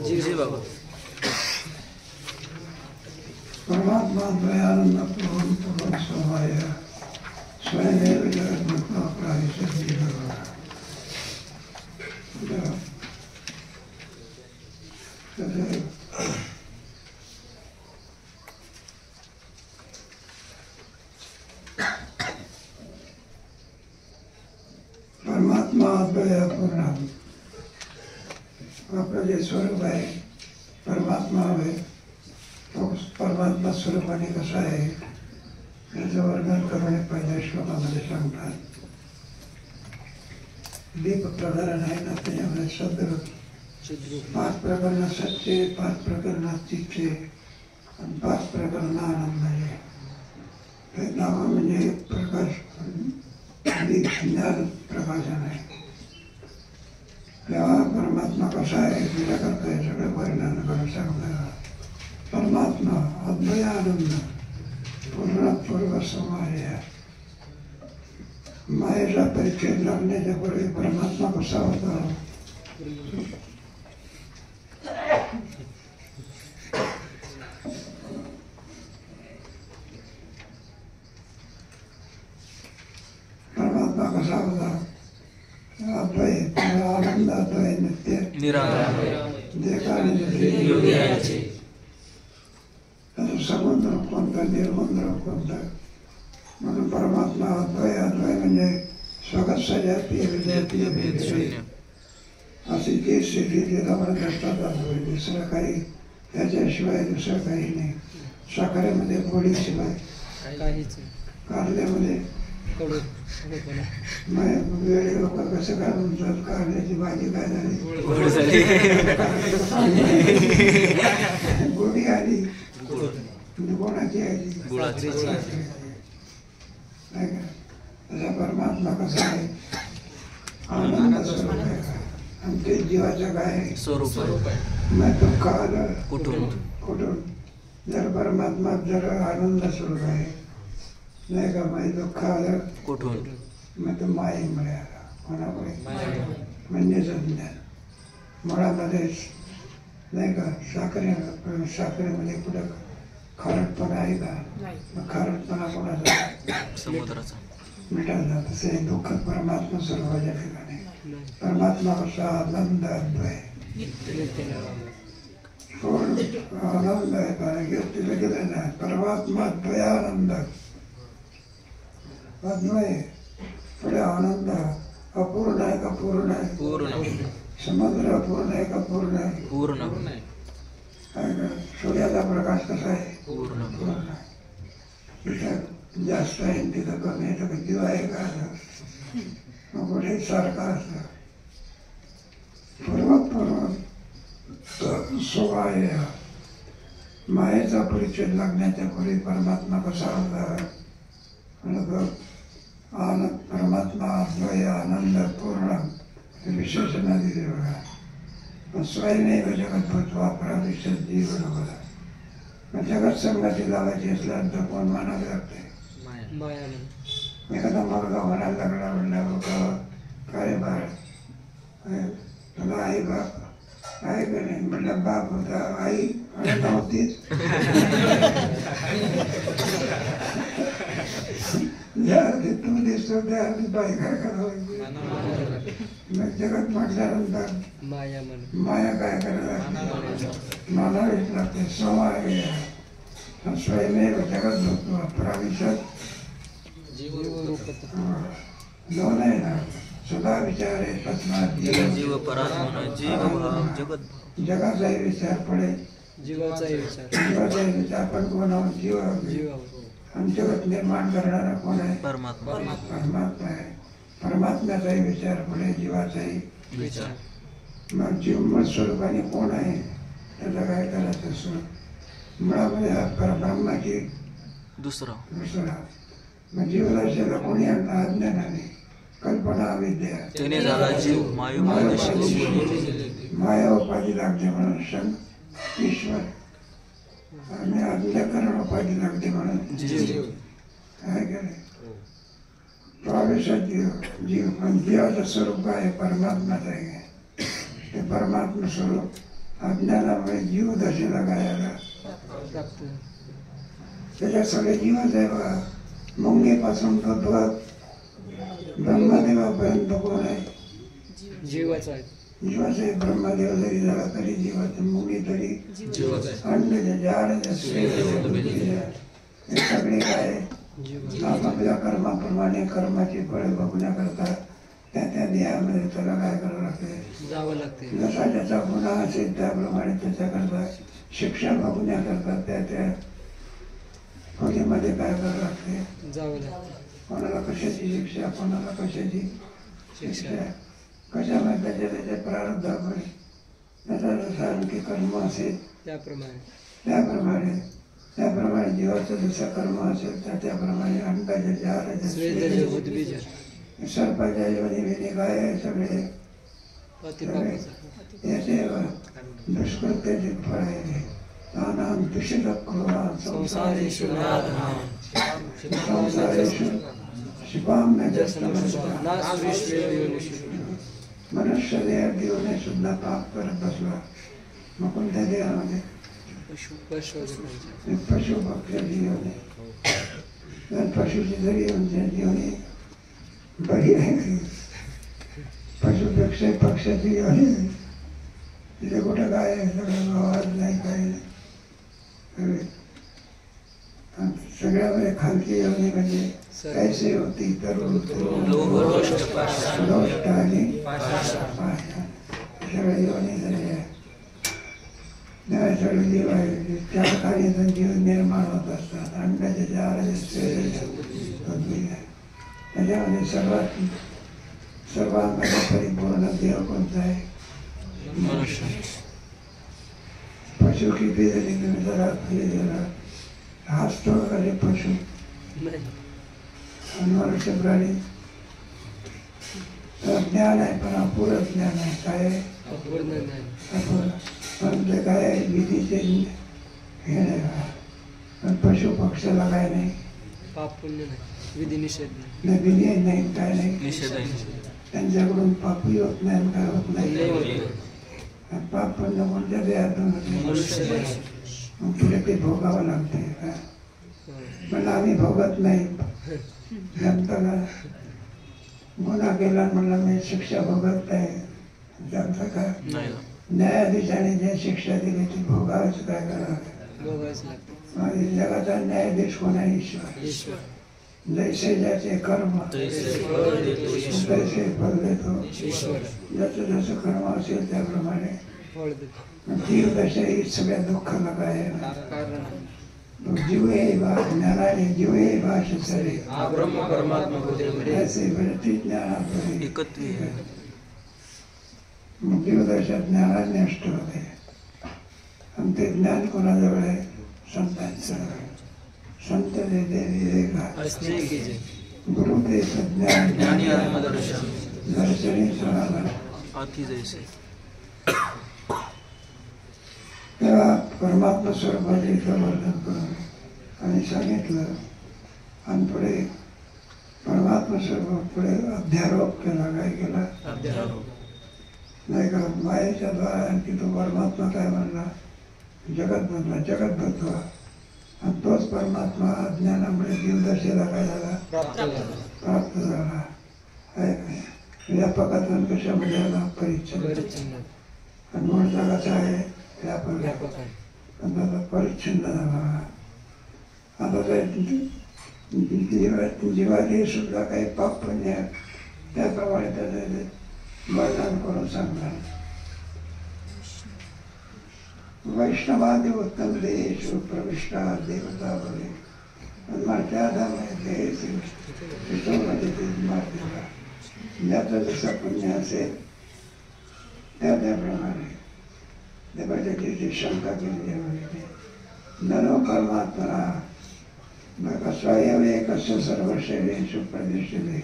जी जी बाबा। परमात्मा दयानंद पूर्ण पूर्ण सहाय स्वयं जगन्नाथ प्राणी परमात्मा दया पूर्ण आपलं जे स्वरूप आहे परमात्मा आहे तो परमात्मा स्वरूपाने कसा आहे याचं वर्णन करून पहिल्या श्लोकामध्ये सांगतात. दीप प्रकरण आहे ना त्याच्यामध्ये सद्रूप 5 प्रकरण सच्चे 5 प्रकरण चिच्चे आणि 5 प्रकरण आनंदाचे. ते नाव म्हणजे प्रकाश दीप ज्ञान प्रकाशन आहे. तेव्हा परमात्मा कसा आहे तिला करता हे सगळं वर्णन करून सांगणार. परमात्मा अद्वय आनंद पूर्ण पूर्व समाय मायेचा परिचय लागण्याच्या पूर्वी परमात्मा कसा होता. परमात्मा कसा होता अद्वय आनंद अद्वय नित्य समुद्र कोणता निर्मंद्र कोणता म्हणून परमात्मा अद्वय अद्वय म्हणजे स्वगत सजातीय विजातीय भेद अशी जी स्थिती तिला म्हणत असतात अद्वय. दुसरं काही त्याच्याशिवाय दुसरं काही नाही. साखरेमध्ये गोडीशिवाय कारल्यामध्ये वेळे लोक कसं काय म्हणतात कारल्याची भाजी काय झाली गोडी आली कोणाची आली तसा परमात्मा कसा आहे आनंद स्वरूप आहे आणि ते जीवाचं काय स्वरूप आहे. मग दुःख आलं कुठून जर परमात्मा जर आनंद स्वरूप आहे नाही का माझे दुःख आलं कुठून मग तो मायेमुळे आला. कोणामुळे म्हणजे ज्ञान मुळामध्येच नाही का साखरेमध्ये कुठं खारटपणा आहे का मग खारटपणा कोणाचा समुद्राचा मिटायला. तसे दुःख परमात्मा स्वरूपाच्या ठिकाणी परमात्मा कसा आनंद अद्वय आनंद आहे कारण की तिला गेलं ना परमात्मा द्वयानंद अद्वय पुढे आनंद अपूर्ण आहे का पूर्ण आहे पूर्ण. समुद्र अपूर्ण आहे का पूर्ण आहे पूर्ण. सूर्याचा प्रकाश कसा आहे पूर्ण. पूर्ण आहे. तिथं जास्त आहे तिथं कमी आहे तर दिवा आहे का मग कुठे सारखा असतं पूर्व सोहळा मायेचा परिचय लागण्याच्या पूर्वी परमात्मा कसा होता आनंद परमात्मा अद्वय आनंद पूर्ण विशेषणा दिली बघा. स्वयमेव जगत भूत्वा पराविशेष जीव बरोबर. मग जगत संगती लावायची असल्यानंतर कोण मानावं लागते एखादा मुलगा म्हणायला लागला म्हणलं काय बाळ तुला आई बाप आहे का नाही म्हणलं बाप होता आई नव्हतीच. तू दिसतो त्या बाई काय करावं मग जगत म्हटल्यानंतर माया काय करायला मानावीच लागते. समाय स्वयमेव जगत होतो पराविशत दोन आहे ना सदा विचार आहे तस्मात् जीव परात्मन जीव भाव जगत जगाचाही विचार पडे जीवाचाही विचार पण कोण आहोत जीव आणि जगत निर्माण करणारा कोण आहे परमात्मा. परमात्मा आहे. परमात्म्याचाही विचार पुढे जीवाचाही विचार. मग जीव स्वरूपाने कोण आहे त्याचा काय करायचं स्वरूप मुळामध्ये परब्रह्माची दुसरा मग जीवराशीला कोणी आणला अज्ञानाने कल्पना अविद्या त्याने झाला जीव माया उपाधी लागते म्हणून शंख ईश्वर आणि अंधकरण उपाधी लागते म्हणून आहे का नाही प्रवेशात जीव पण जीवाचं स्वरूप काय आहे? परमात्माच आहे. ते परमात्मा स्वरूप अज्ञानामुळे जीव दशेला गायला त्याच्यात सगळे जीवच आहे बघा. मुंगीपासून तो ब्रह्मदेवापर्यंत कोण आहे? जीवच आहे. जीवाच आहे. ब्रह्मदेव जरी झाला तरी जीवाचं, मुंगी तरी अंडच्या जाळ्याच्या हे सगळे काय आहे? आपल्या कर्माप्रमाणे कर्माची फळे बघण्याकरता त्या देहामध्ये त्याला काय करावं लागते? जावं लागते. जसा ज्याचा गुन्हा असेल त्याप्रमाणे त्याच्याकरता शिक्षा बघण्याकरता त्या खोलीमध्ये काय करावं लागते? जावं लागते. कोणाला कशाची शिक्षा, कोणाला कशाची शिक्षा, कशामध्ये त्याच्या प्रारब्धामुळे त्याचा जसा आणखी कर्म असेल त्याप्रमाणे जीवाचं जसं कर्म असेल त्याप्रमाणे अंडाच्या जाळ्याच्या सर्पाच्या योनी काय आहे? सगळे याचे दुष्कृत्याचे फळ आहे. नानां दुष्टक्रूरां संसारेषु शिपां न मनुष्य देह देऊने सुद्धा पाप करत बसला. मग कोणत्या देहामध्ये? पशु पक्षाची योनी. पशुची जरी योनी बरी आहे, पशुपेक्षा पक्षाची योनी तिथे कुठं काय आहे? सगळं आवाज नाही, काय नाही. सगळ्यामध्ये खालची योनी म्हणजे कैसे होती? तरुण लोष्ट आणि सगळ्या योनी झाली आहे. सगळे जीव आहे. त्या खाली जीव निर्माण होत असतात. अंडाच्या जाळ्याच्या त्याच्यामध्ये सर्वांमध्ये परिपूर्ण देव कोणता आहे? मनुष्य. पशु किती झाली तुम्ही जरा हसतो वगैरे पशु आणि मनुष्य प्राणी ज्ञान आहे पण अपुरं ज्ञान आहे. काय आहे? अपुरं. पण ते काय आहे? विधीचे हे नाही. पण पशु पक्षाला काय नाही? पाप पुण्य नाही, विधी निषेध नाही, विधी नाही, काय नाही, निषेध आहे. त्यांच्याकडून पापही होत नाही, काय होत नाही. पाप पण कोणत्या देहातून होते? मग तुला ते भोगावं लागते. पण आम्ही भोगत नाही. जमतं गुन्हा केला म्हणलं मी शिक्षा भोगत नाही, जमतं का? न्यायाधीशाने जे शिक्षा दिली ती भोगावंच काय करावं? जगाचा न्यायाधीश कोण आहे? ईश्वर. जैसे ज्याचे कर्म तैसे फल देतो. ज्याचं जसं कर्म असेल त्याप्रमाणे जीव दशा ही सगळ्या दुःखाला काय आहे? जीव ज्ञानाने जीव भाष सरे ऐसे वृत्ती ज्ञानात मग जीवदशा ज्ञानाने नष्ट होते. आणि ते ज्ञान कोणाजवळ आहे? संतांचं. संत देते विवेका गुरु ते सज्ञान दर्शनी सणाला. तेव्हा परमात्मा स्वरूपाचे वर्णन करून आणि सांगितलं. आणि पुढे परमात्मा स्वरूप पुढे अध्यारोप केला. काय केला? नाही का? मायेच्या द्वारा आणखी तो परमात्मा काय म्हणला? जगत बनला, जगत बदला. आणि तोच परमात्मा अज्ञानामुळे जीवदशेला काय झाला? प्राप्त झाला. व्यापकातून कशामध्ये आला? परिच्छिन्न. आणि मूळचा कसा आहे? व्यापक. परिच्छिन्न झाला. आता जीवाने सुद्धा काही पाप पुण्य त्याप्रमाणे त्याचे वर्णन करून सांगणार. वैष्णवादी उत्तम देशु प्रविष्टा देवता बरे मर्यादामध्ये ज्याचं जसं पुण्य असेल त्याप्रमाणे देवाची शंका केली आहे. नरो परमात्मा स्वयं एकस्य सर्व शरीरेषु प्रदिश्यते.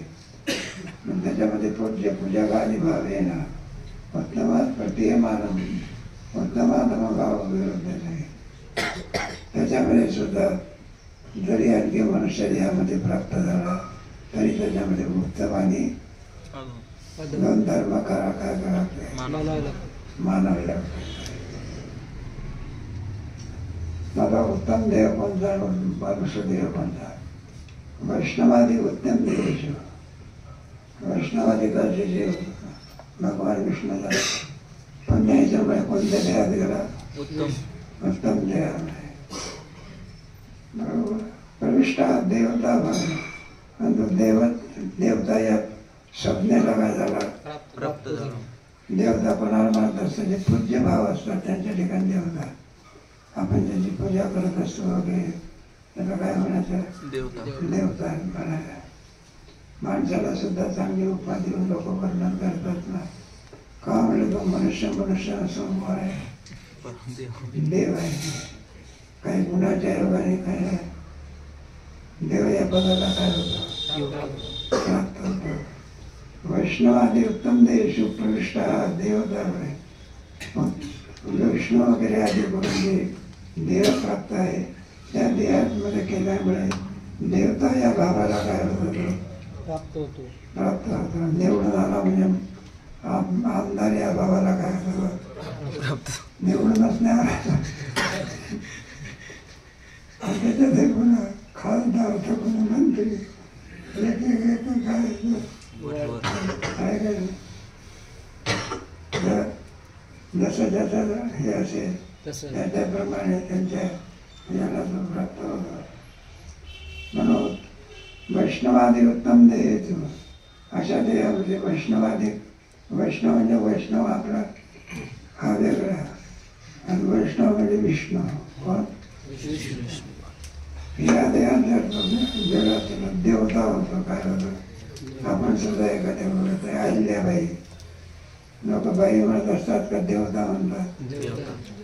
त्याच्यामध्ये पूज्य पूजागादी भावेना उत्तमात प्रतीयमानम उत्तमात्मभाव विरुद्ध नाही. त्याच्यामध्ये सुद्धा जरी आणखी मनुष्य देहामध्ये प्राप्त झाला तरी त्याच्यामध्ये मुक्तवाणी दोन धर्म करा काय करा मानावे लागतात. माझा उत्तम देव कोणता मनुष्य देव कोणता? वैष्णवादी उत्तम देव. वैष्णवादी गरजेचे भगवान विष्णूला पण त्याच्यामुळे कोणत्या देहात गेला? उत्तम देहामध्ये. बरोबर. प्रविष्ट देवता आणि तो देवता या संज्ञेला काय झाला? प्राप्त झाला. देवता कोणाला म्हणत असतो? जे पूज्य भाव असतात त्यांच्या ठिकाणी देवता. आपण ज्याची पूजा करत असतो वगैरे त्याला काय म्हणायचं? देवता म्हणायचं. माणसाला सुद्धा चांगली उपाधी देऊन लोक वर्णन करतात ना. का म्हणलं तो मनुष्य समोर आहे, देव आहे. काही गुणाच्या योगाने काय देव या पदाला काय होतं? प्राप्त होतो. वैष्णवादी उत्तम देश प्रविष्ट देवता आहे. विष्णू वगैरे आधी करून जे देह प्राप्त आहे त्या देहामध्ये केल्यामुळे देवता या भावाला काय होतो? प्राप्त होतो. निवडून आला म्हणजे आमदार या भावाला काय होतं? निवडूनच नाही आला. त्याच्यात एकूण खासदार ठकून मंत्री जसं ज्याचं हे असेल त्याप्रमाणे त्यांच्या याला तो प्राप्त होतो. म्हणून वैष्णवादी उत्तम देह. अशा देहामध्ये वैष्णवादी, वैष्णव म्हणजे वैष्णव आपला हा वेगळा आणि वैष्णव म्हणजे विष्णू. कोण? या देहात जर देवता होतो काय होतं? आपण सुद्धा एखाद्या म्हणत आहे अहिल्याबाई. लोक बाई म्हणत असतात का देवता म्हणतात?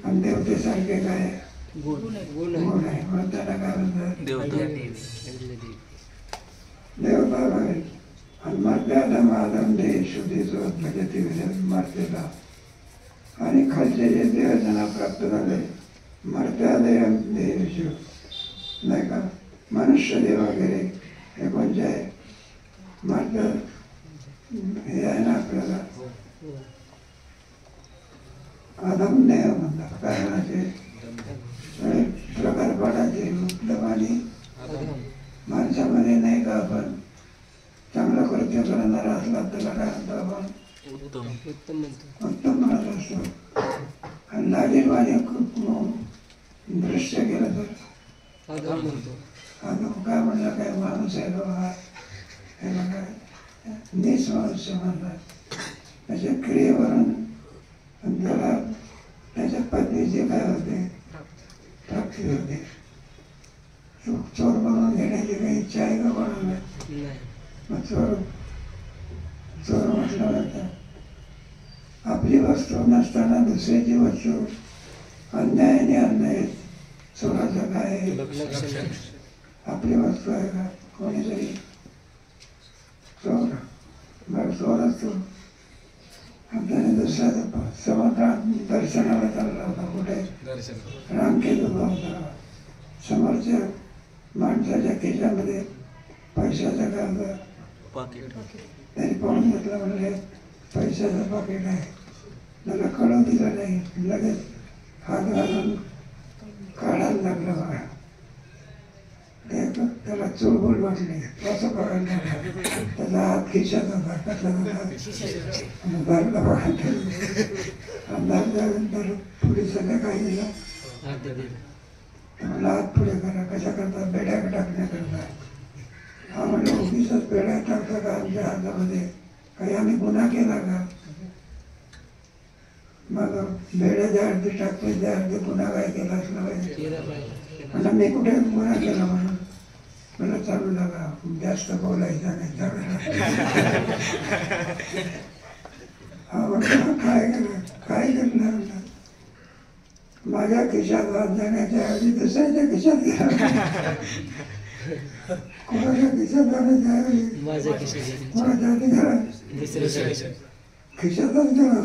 आणि देवतेसारखे काय गुण आहे म्हणून त्याला काय म्हणतात? देवता बघेल. आणि मर्यादा माधव देह शुद्धी भजती मर्यादा. आणि खालचे जे देव त्यांना प्राप्त झाले मर्यादा देह नाही का? मनुष्य देव वगैरे हे कोणते आहे? मर्द हे आहे ना आपल्याला आदम देह म्हणतात. कारणाचे प्रकार पडायचे मुक्तवाणी माणसामध्ये नाही का? आपण चांगलं कृत्य करणारा असला त्याला काय म्हणतो आपण? उत्तम म्हणत असतो. आणि लाजीरवाणी दृश्य केलं तर आदम काय म्हणलं? काय माणूस आहे बाबा हे बघा नीच मनुष्य म्हणतात. त्याच्या क्रियेवरून त्याला त्याच्या पत्नीचे काय होते? प्राप्ती होते. चोर बनवून घेण्याची काही इच्छा आहे का कोणाला? मग चोर म्हटलं जातं. आपली वस्तू नसताना दुसऱ्याची वस्तू अन्यायाने अन्याय चोराचं काय आहे? आपली वस्तू आहे का? कोणीतरी चोर बरं चोर असतो. आपल्याने दुसऱ्या समुद्रात दर्शनाला चालला होता. कुठे? रामकेतू होता. समोरच्या माणसाच्या खिशामध्ये पैशाचं काय होतं? त्यांनी पाहून घेतलं. म्हणले पैशाचं पाकिट आहे. त्याला कळू दिलं नाही. लगेच हात घालून काढायला लागलं बघा. त्याला चुळबुळ वाटली. कसं बघायला त्याचा हात खिशात होता. कसला भरला बघा. अंदाज पोलिसांना काय दिलं? मला हात पुढे करा. कशा करता? बेड्या टाकण्याकरता. हा म्हणलं उगीच बेड्या टाकता का आमच्या हातामध्ये? काही आम्ही गुन्हा केला का? मग बेड्या ज्या अर्धी टाकतो त्या अर्धी गुन्हा काय केला असला पाहिजे. म्हणलं मी कुठे गुन्हा केला म्हणून मला चालू लागा. जास्त बोलायचं नाही चालू. हा म्हटलं काय केलं? काय करणार? माझ्या खिशात हात जाण्याच्या ऐवजी दुसऱ्याच्या खिशात गेला. कोणाच्या खिशात जाण्याच्या ऐवजी कोणाच्या आधी गेला? खिशातच गेला.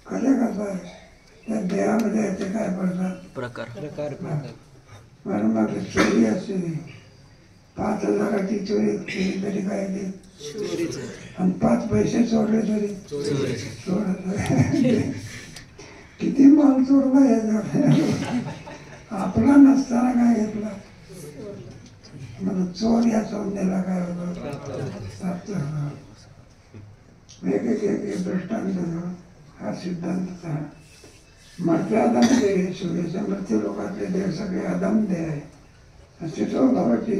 कशा करता त्या देहामध्ये ते काय पडतात? प्रकार प्रकार पडतात. म्हणून मग चोरी असते 5,000ची चोरी केली तरी काय ते चोरीच आहे. आणि 5 पैसे चोरले तरी चोरी चोरत किती माल चोरला याच्यावर आपला नसताना काय घेतला म्हणजे चोर या चोरण्याला काय होतं एक दृष्टांत हा सिद्धांत मरते आदम दे सूर्याच्या मृत्यू लोकातले देव सगळे आदम दे आहे असे तो भावाची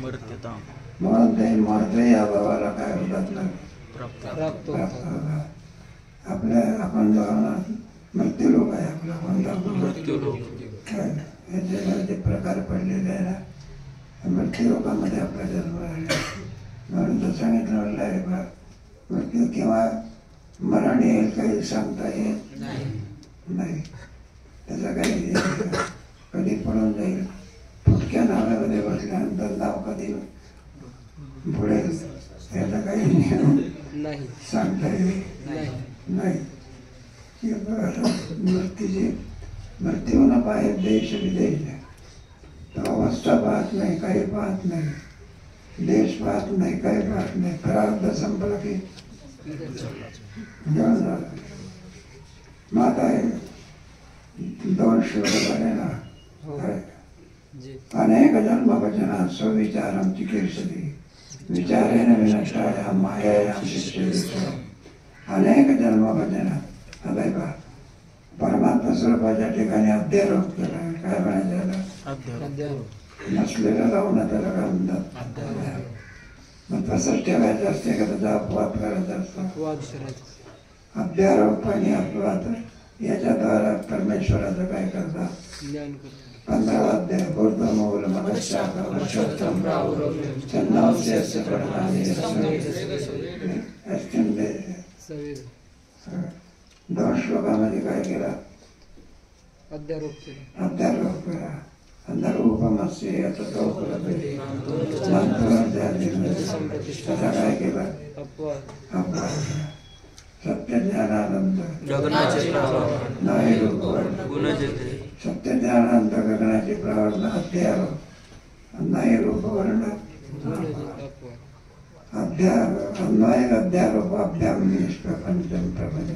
मर्त्यता म्हणून ते मरते या भावाला काय होतात ना प्राप्त प्राप्त होतात. आपल्या आपण जो मृत्यू लोक आहे आपला कोणता मृत्यू लोक काय याचे प्रकार पडलेले आहे ना मृत्यू लोकांमध्ये आपला जन्म राहिला म्हणून तर सांगितलं आहे बा मृत्यू किंवा मरण येईल काही सांगता येत नाही त्याचा काही कधी पडून जाईल फुटक्या नावामध्ये बसल्यानंतर नाव कधी बुडेल त्याचा काही नियम नाही सांगता येईल नाही. मृत्यू न पाहे देश विदेश तो अवस्था पाहत नाही काही पाहत नाही देश पाहत नाही काही पाहत नाही प्रारब्ध संपलं की माता आहे 2 श्लोक झालेला जी अनेक जन्म भजना स्वविचारम चिकीर्षती विचारेण विनष्टाया मायायाम शिष्यते अनेक जन्म भजना आता बा परमात्मा स्वरूपाच्या ठिकाणी अध्यारोप केला काय म्हणायचं अध्यारोप नसलेलं राहून त्याला काय म्हणतात मग तसंच ठेवायचं असते का त्याचा अपवाद करायचा असतो वाद करायचं. अध्यारोप आणि अपवाद याच्याद्वारा परमेश्वराचं काय करतात ज्ञान करतो. 15 अध्याय बुद्धमूल मदशाखा वर्षोत्तम चन्नावस्यस्य परमानि सवेद 2 श्लोकामध्ये काय केला अध्यारोप केला. अध्यारोप केला अंधरूपमस्य यततो कुलपती त्याचा काय केला अपवाद अपवाद सत्यज्ञानानंद गगनाचे प्रावरण नाही रूपवर्ण गुण जेथे सत्यज्ञानानंद गगनाचे प्रावर्ण अध्यारोप नाही रूपवर्ण अपवाद अन्वय अध्यारोप अभ्याम निष्प्रपंचम प्रपंच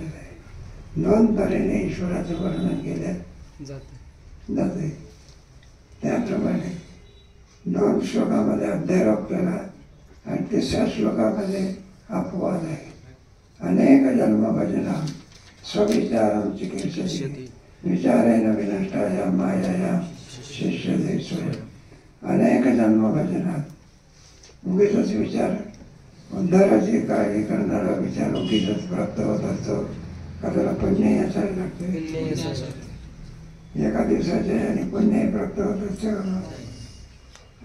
2 तऱ्हेने ईश्वराचं वर्णन केले जाते त्याप्रमाणे 2 श्लोकामध्ये अध्यारोप केला आणि 3ऱ्या श्लोकामध्ये अपवाद आहे अनेक जन्म भजना स्वविचारम चिकीर्षति विचारेण विनष्टाया मायाया शिष्यते स्वयं अनेक जन्म भजनात उगीच विचार उद्धाराची काळजी करणारा विचार उगीच प्राप्त होत असतो का त्याला पुण्य असायला लागते एका दिवसाचे आणि पुण्य प्राप्त होत असते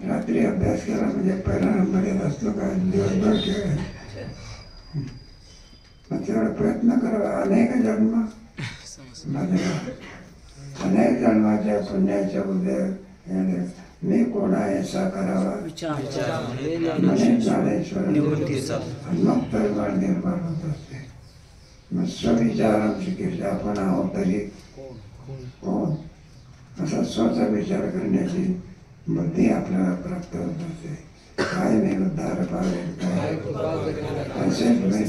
रात्री अभ्यास केला म्हणजे पहिला नंबर येत असतो का दिवसभर खेळ मग तेवढा प्रयत्न करावा अनेक जन्म अनेक जन्माच्या पुण्याच्या उद्या मी कोण आहे असा करावा म्हणे ज्ञानेश्वर मग परिमाण निर्माण होत असते मग स्वविचार शिकायचे आपण आहोत तरी कोण असा स्वचा विचार करण्याची बुद्धी आपल्याला प्राप्त होत असते काय मी उद्धार पावेल काय असेच मी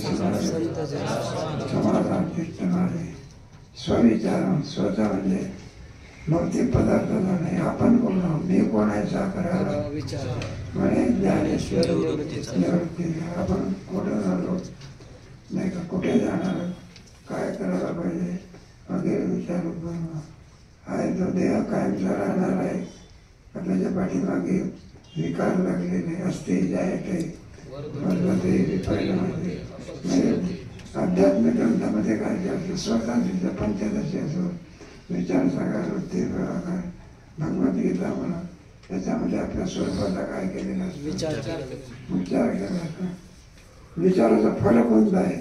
समाधान चित्त माझे स्वविचार स्वतः म्हणजे भौतिक पदार्थ नाही आपण कोण मी कोणाचा करावा म्हणे ज्ञानेश्वर निवृत्ती आपण कुठं झालो नाही का कुठे जाणार काय करायला पाहिजे वगैरे विचार उत्पन्न आहे तो देह कायमचा राहणार आहे त्याच्या पाठीमागे विकार लागलेले असते जाय काही आध्यात्मिक ग्रंथामध्ये काय असतं स्वतः पंचदशी असो विचार सागर वृत्ती प्रभाकर भगवद्गीता म्हणा त्याच्यामध्ये आपल्या स्वरूपाचा काय केलेला असतो विचार केला असतो विचाराचं फळ कोणतं आहे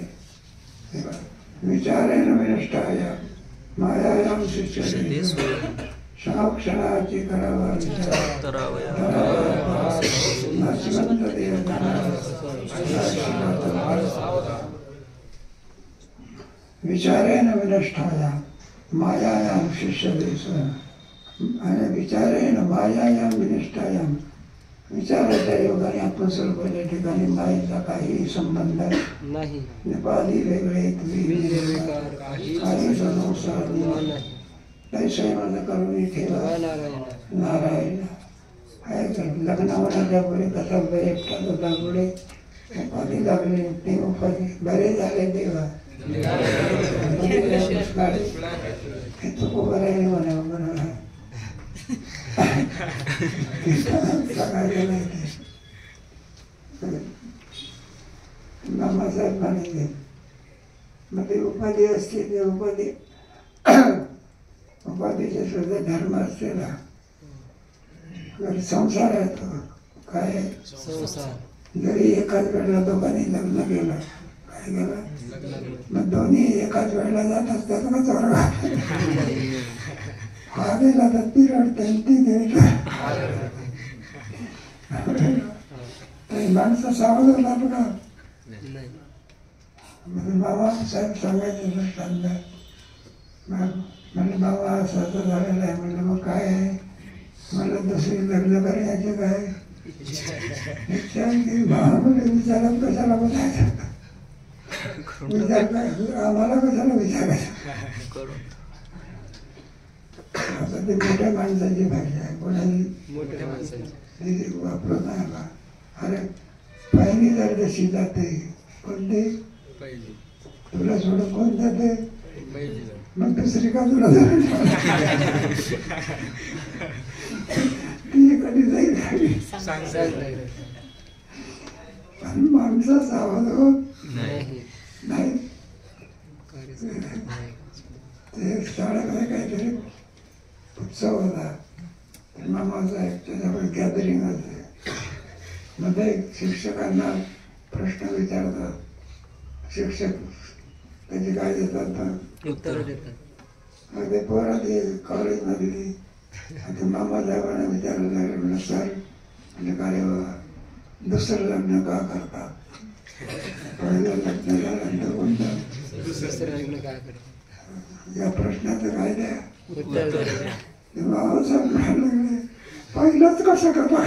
विचारेण विनष्टाया मायायाम शिष्यते क्षणाक्षणाची करावा नाशिवंत देव विचारेण विनष्टाया मायायाम शिष्यते आणि विचारेण मायायाम विनिष्ठायाम, विचाराच्या योगाने आत्मस्वरूपाच्या ठिकाणी मायेचा काहीही संबंध नाही. नेपाली वेगळे निर्विकार काही काही संसार नाही. तैसे माझं करून ठेवा वा नारायण. नारायण. लग्न होण्याच्या पुढे कसा एकटा होता पुढे उपाधी लागली, ती उपाधी बरे झाले तेव्हा हे तू बरं आहे म्हणा म्हणा सगळ्याला मामासाहेब म्हणायचे मग ती उपाधी असते ते उपाधीचे सुद्धा धर्म असते ना. संसार आहे तो काय संसार. जरी एकाच वेळेला दोघांनी लग्न केलं काय केलं मग दोन्ही एकाच वेळेला जात असतात का चोरा हा गेला तर ती रडते ती गेली माणसं सावध होता बघा. नाही. बाबासाहेब सांगायचे त्यांना म्हणलं बाबा असं असं झालेलं आहे. म्हणलं मग काय आहे. म्हणलं दुसरी लग्न करण्याचे काय इच्छा की भावामध्ये विचारात कशाला बोलायचं विचार काय आम्हाला कशाला विचारायचं. आता ते मोठ्या माणसाची भाषा आहे. कोणाची मोठ्या माणसाची वापरत नाही बा. अरे पहिली जर जशी जाते कोणती तुला सोडून कोण जाते मग दुसरी का तुला ती कधी जाईल पण माणसाचा आवाज होत नाही. ते शाळेमध्ये काहीतरी उत्सव होता. मामासाहेब त्याच्यावर गॅदरिंग असते. मध्ये शिक्षकांना प्रश्न विचारतात. शिक्षक त्याची काय देतात तर उत्तर देतात. मग ते पोरं ते कॉलेजमधली आता मामासाहेबांना विचारायला लागले म्हणलं सर म्हणजे काय बाबा दुसरं लग्न का करतात. पहिलं लग्न झाल्यानंतर कोणतं दुसरं लग्न काय करतात या प्रश्नाचं काय द्या. उत्तर देतात. बाबासाहेब म्हणायला लागले पहिलंच कसं करतात.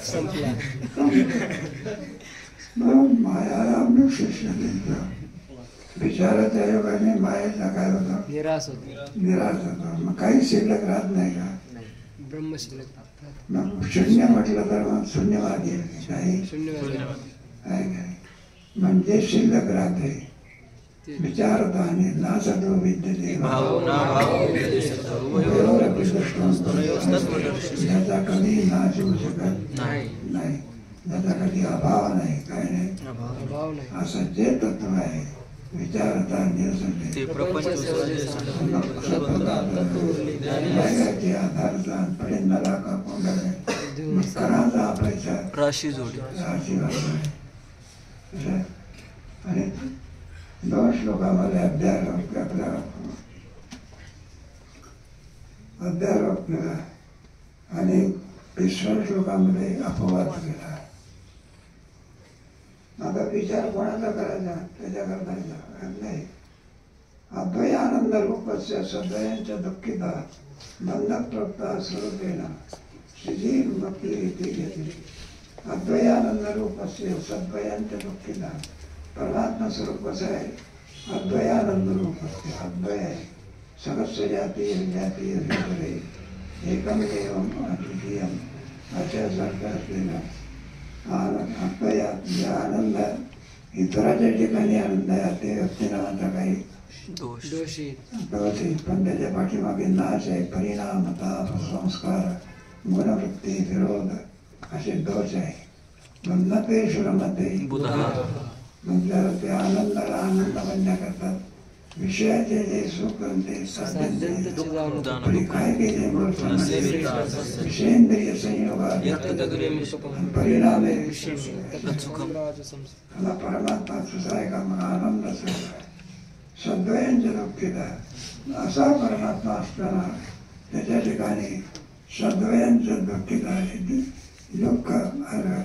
संपला. मायाराम शिष्य विचाराच्या योगाने मायेला काय होतं निराश होतो. निराश होतो. मग काही शिल्लक राहत नाही का. ब्रह्मशिल्लक मग शून्य म्हटलं तर मग शून्यवाद येईल काही शून्य आहे काय. म्हणजे शिल्लक राहते विचारता आणि नासतो विद्यते ज्याचा कधी नाश होऊ शकत नाही, ज्याचा कधी अभाव नाही काय नाही अभाव नाही. असं जे तत्व आहे विचारता निरसन आधारचा पडे नला का कोंडा कराचा पैसा राशी जोडी राशी आणि 2 श्लोकामध्ये अध्यारोप केला आणि 20व्या श्लोकामध्ये अपवाद केला. आता विचार कोणाचा करायचा त्याच्याकरता नाही. अद्वय आनंद रूपस्य सद्वयांच्या दुःखिता बंधप्रप्ता स्वरूपेण श्रीजी भक्ती इति घेतली. अद्वय आनंद रूपस्य सद्वयांच्या दुःखिता परमात्मा स्वरूप कसं आहे. अद्वयानंद रूप असते. अद्वय आहे. सहस्र जातीय विजातीय विचारे एकम एवं अद्वितीयम अशासारखं असलेलं अद्वयात जे आनंद इतराच्या ठिकाणी आनंद आहे ते व्यक्तीनामाचा काही दोषी पण त्याच्या पाठीमागे नाश आहे. परिणाम ताप संस्कार गुणवृत्ती विरोध असे दोष आहे. नपेश्वरमध्ये म्हणजे ते आनंदाला आनंद म्हणण्याकरता विषयाचे जे सुख ते साध्य काय केले विषयेंद्रिय संयोगात परिणाम मला परमात्मा सुद्धा आहे का मग आनंद सद्वयांच्या दुःखित असा परमात्मा असताना त्याच्या ठिकाणी सद्वयांचं दुःखित आहे. दुःख आलं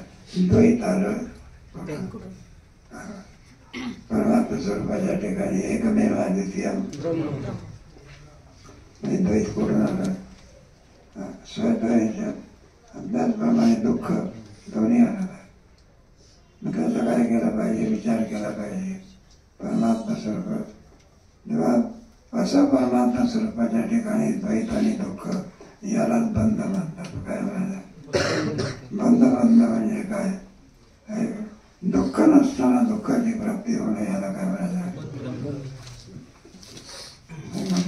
द्वैत आलं परमात्मा स्वरूपाच्या ठिकाणी एकमेव अद्वितीय ब्रह्म द्वैत पूर्ण आलं. स्वतःच्या त्याचप्रमाणे दुःख दोन्ही आलं. मग त्याचा काय केला पाहिजे, विचार केला पाहिजे. परमात्मा स्वरूपात जेव्हा असं परमात्मा स्वरूपाच्या ठिकाणी द्वैत आणि दुःख यालाच बंध म्हणतात. काय म्हणायचं बंध म्हणजे काय? दुःख नसताना दुःखाची प्राप्ती होणे याला काय म्हणायचं?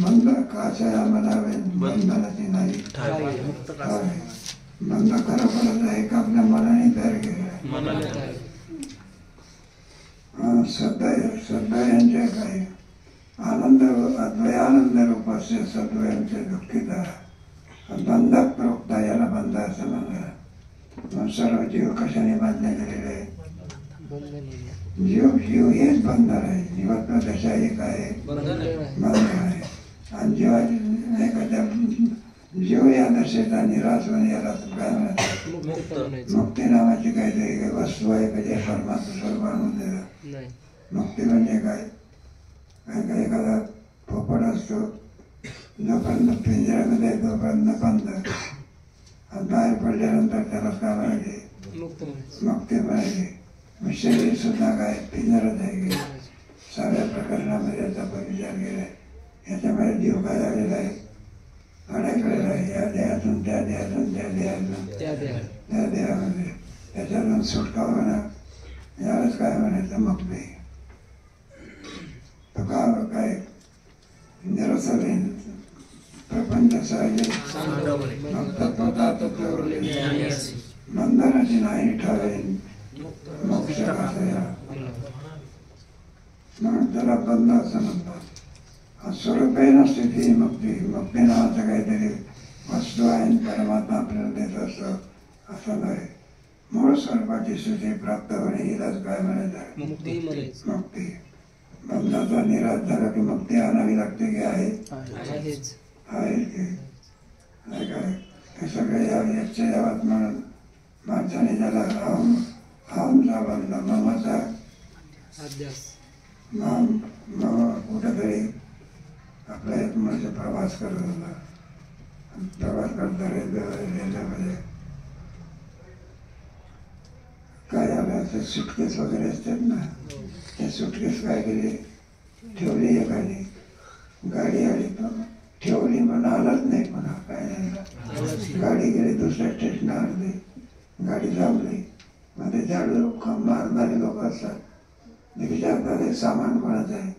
बंध काच्या म्हणावे बंधनाची नाही. बंध खरोखरच आहे का आपल्या मनाने तयार केलेला? श्रद्धा यांचे काय आनंद अद्वयानंद रूपाचे सद्वयांचे दुःखिता बंधात प्रोक्ता याला बंध असं म्हणलं. सर्व जीव कशाने बांधले गेलेले आहे? जीव हेच बंधन आहे. जीवात्मा दशा एक आहे, बंधन आहे. आणि एखाद्या जीव या दशेचा निराश होणे याला काय म्हणतात? मुक्ती नावाची काहीतरी वस्तू आहे का जे परमात्मा स्वरूपामध्ये. मुक्ती म्हणजे काय? एखादा पोपट असतो जोपर्यंत पिंजऱ्यामध्ये तोपर्यंत बंद, आणि बाहेर पडल्यानंतर त्याला काय म्हणायचे? मुक्ती म्हणायची. शरीर सुद्धा काय पिंजरात आहे की साऱ्या प्रकरणामध्ये याचा पण विचार केला. याच्यामध्ये जीव काय झालेला आहे? अडकलेला आहे. या देहातून त्या देहातून त्या देहातून त्या देहामध्ये त्याच्यातून सुटका होणार यालाच काय म्हणायचं? मुक्ती. तो काय निरसलेन प्रपंच सहज बंधनाची नाही ठरेन मोक्ष कसया म्हणून त्याला बंध असं म्हणतात. स्वरूपेन स्थिती मुक्ती. मुक्ती नावाचं काहीतरी वस्तू आहे परमात्मा आपल्याला देत असतो असं नाही. मूळ स्वरूपाची स्थिती प्राप्त होणे हिलाच काय म्हणायचं? मुक्ती. बंधाचा निराश झाला की मुक्ती आणावी लागते की आहे की काय? हे सगळे याच्या यावात म्हणून माणसाने त्याला अहमचा बंध ममाचा कुठेतरी आपला एक म्हणजे प्रवास करत होता. प्रवास करता रेल्वेमध्ये काय आलं असं सुटकेस वगैरे असतात ना, त्या सुटकेस काय केली ठेवली एखादी. गाडी आली पण ठेवली म्हणून आलाच नाही. म्हणा काय नाही, गाडी गेली दुसऱ्या स्टेशनावर. गाडी थांबली. मग ते झाडू मारणारे लोक असतात. ते विचारतात हे सामान कोणाचं आहे?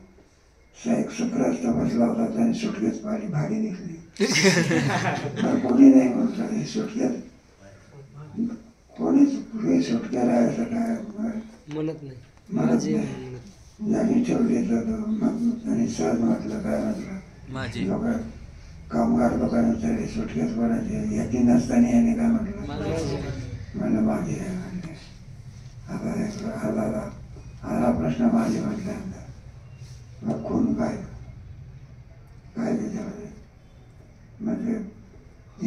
एक सुग्रस्त बसला होता त्याने सुटकेस पाहिली, भारी दिसली. कोणी नाही म्हणतात हे सुटकेस कोणीच सुटकेला आहे असं काय म्हणत नाही. ज्यांनी ठेवली तर मग त्यांनी सहज म्हटलं काय म्हटलं लोक कामगार लोकांना सुटकेस कोणाची याची नसताना याने काय म्हटलं म्हणलं माझी आहे म्हणले. आता आला प्रश्न माझी म्हटल्यानंतर मग खून काय त्याच्यामध्ये म्हणजे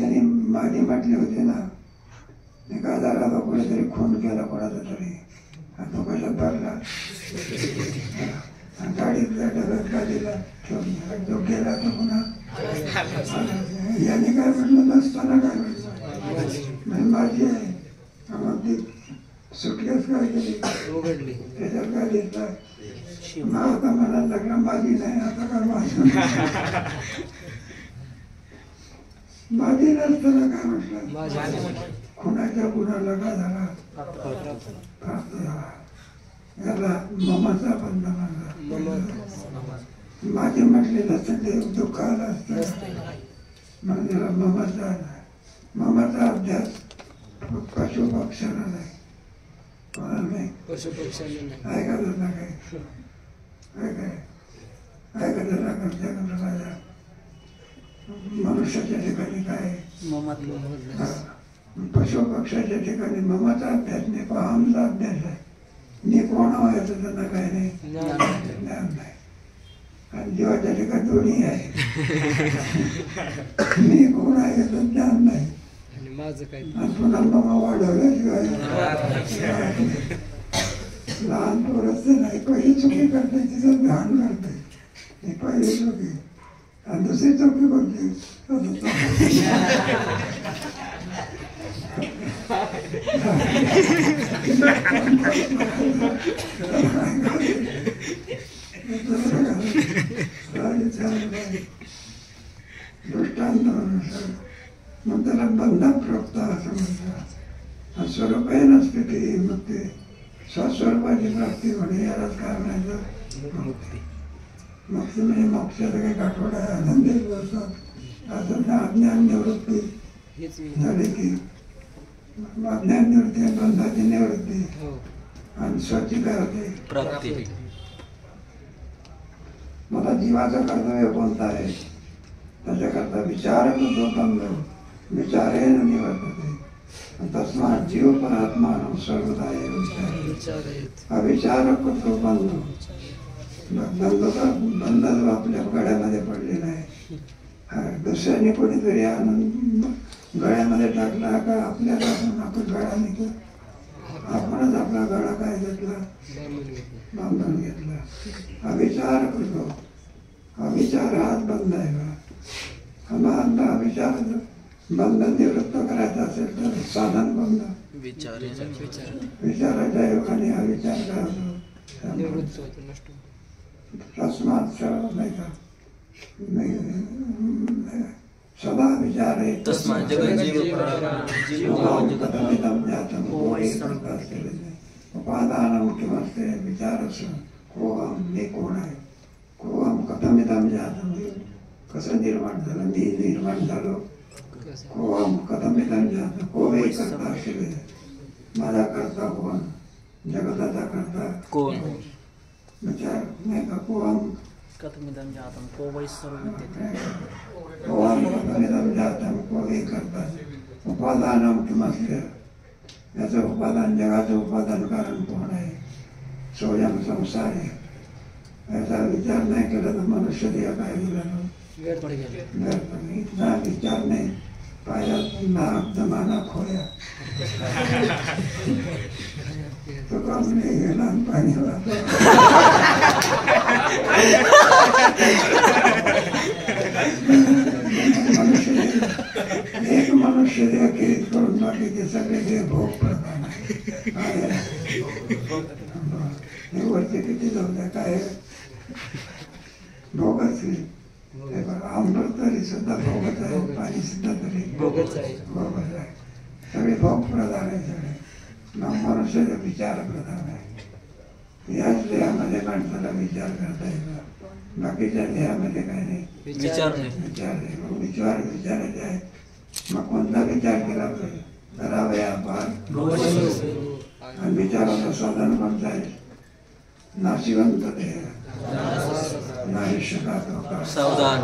यांनी माझी म्हटली होती ना. एक आजाराला तो कुठेतरी खून केला कोणाचा तरी, आणि तो कशात भरला गाडीतल्या डब्यात गाडीला ठेवून जो गेला तो पुन्हा याने काय म्हटलं नसताना काय म्हटलं माझी आहे. मग ती सुटकेस काय केली उघडली त्याच्यात काय दिसला. मग आता म्हणायला लागला माझी नाही. आता काय माझी नसताना काय म्हटलं खुनाच्या गुन्ह्याला काय झाला प्राप्त झाला. याला ममाचा बंध म्हणला. माझे म्हटले नसतं ते दुःख आलं असतं म्हणून त्याला ममाचा अभ्यास पशु पक्ष्याला नाही, कोणाला नाही. ऐकतच ना काही ऐकतच ना करता मनुष्याच्या ठिकाणी काय पशु पक्षाच्या ठिकाणी ममाचा अभ्यास नाही, अहमचा अभ्यास आहे. मी कोण व्हायचं त्यांना काही नाही, ज्ञान नाही. आणि जीवाच्या ठिकाणी दोन्ही आहे. मी कोण आहे याचं ज्ञान नाही. आणि पुन्हा ममा वाढवल्याशिवाय लहान पोरच ते नाही, पहिली चुकी करते तिचं ध्यान करते, ही पहिली चुकी. आणि दुसरी चुकी कोणती? दृष्टांतानुसार मग त्याला बंधप्रोक्त असं म्हणतात. स्वरूपही नसते ती, मग ते स्वस्वरूपाची प्राप्ती होणे यालाच काय म्हणायचं? मुक्ती. मुक्ती म्हणजे मोक्षाचा काही आठवडा आहे, आनंदी असतात. असं अज्ञान निवृत्ती हेच मी. झाली की अज्ञान निवृत्ती, बंधाची निवृत्ती, हो. आणि स्वची काय होते? प्राप्ती. मला जीवाचं कर्तव्य कोणतं आहे? त्याच्याकरता विचार करतो बंध, विचारे निवर्तते. तस्मात जीव परात्मान सर्वदा एव विचार. विचार आहेत. अविचार करतो बंध. बंध आपल्या गळ्यामध्ये पडलेला आहे. दुसऱ्याने कोणीतरी आणून गळ्यामध्ये टाकला का आपल्याला आपण गळ्याने आपणच आपला गळा काय घेतला? बांधून घेतला. अविचार करतो. अविचार हाच बंध आहे का? अविचार बंध निवृत्त करायचा असेल तर साधन बंध. विचारे विचाराच्या योगाने अविचार करायचो. निवृत्त होतो, नष्ट होतो. तस्मात सर्व नाही का सदा विचार आहे. तस्मात् जगज्जीव कथमिदं जातं कोऽपि उपादानं किमस्ति विचारस्य कोऽहं मी कोण आहे? कोऽहं कथमिदं जातं, कसं निर्माण झालं, मी निर्माण झालो. कोऽहं कथमिदं जातं, कोणी करता असेल, माझा करता कोण? जगताचा करता कोण? विचार नाही का? कोऽहं कथमिदं जातं को वै सर्वविद्यते. कोऽहं कथमिदं जातं कोऽपि करता उपादानं किमस्ति, याचं उपादान, जगाचं उपादान कारण कोण आहे? स्वयं संसार आहे. याचा विचार नाही केला तर मनुष्य देह काय झालं? वेळ पड गेला. इतना विचार नाही पाया नाक जमाना खोया. तो काम नाही गेला पाणी मनुष्य एक मनुष्य देह खेळीत करून बाकीचे सगळे देह भोग प्रधान आहे. वरचे किती जाऊ द्या काय भोगच अमृत तरी सुद्धा भोगच आहे, पाणी सुद्धा तरी भोगच आहे. भोगच आहे. सगळे भोग प्रधान आहे. सगळे मनुष्य विचार प्रधान आहे. याच देहामध्ये माणसाला विचार करता येतो, बाकीच्या देहामध्ये काय नाही. विचार नाही. विचार आहे. मग विचार विचारायचे आहे. मग कोणता विचार केला पाहिजे? करावया पार. आणि विचाराचं साधन कोणतं आहे? नाशिवंत देह, नाशिकात होता. सावधान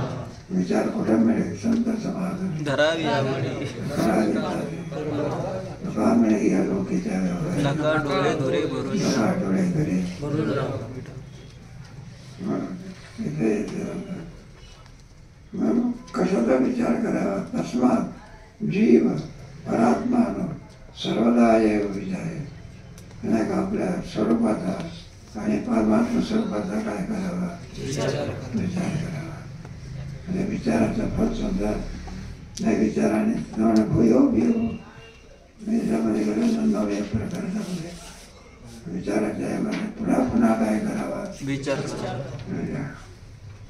विचार कुठे मिळेल? संत समाज धरावी आवडी. का मिळेल? या लोकीच्या व्यवहार नका डोळे धुरे भरून नका डोळे घरी भरून राहा. इथे मग कशाचा विचार करावा? तस्मात जीव परात्मान सर्वदा एव विचार. नाही का आपल्या स्वरूपाचा आणि परमात्मा स्वरूपाचा काय करावा? विचार करावा. आणि विचाराचं फल सुद्धा नाही. विचाराने भूयो भियो याच्यामध्ये गेलं नव्या प्रकारचा विचाराच्या यामध्ये पुन्हा पुन्हा काय करावा? विचार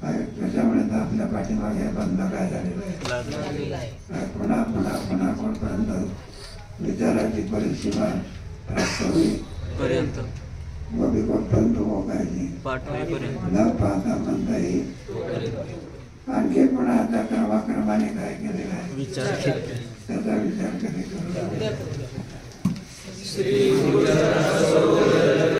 त्याच्यामुळे तर आपल्या पाठीमागे बंद काय झालेलं आहे. पुन्हा पुन्हा पुन्हा कोणपर्यंत विचाराची परिसीमा प्राप्त होईल पर्यंत व कोणपर्यंत भोगायची पाठवेपर्यंत न पाहता म्हणता येईल. आणखी पुन्हा आता क्रमाक्रमाने काय केलेलं आहे? विचार केले. त्याचा विचार कधी करू. श्री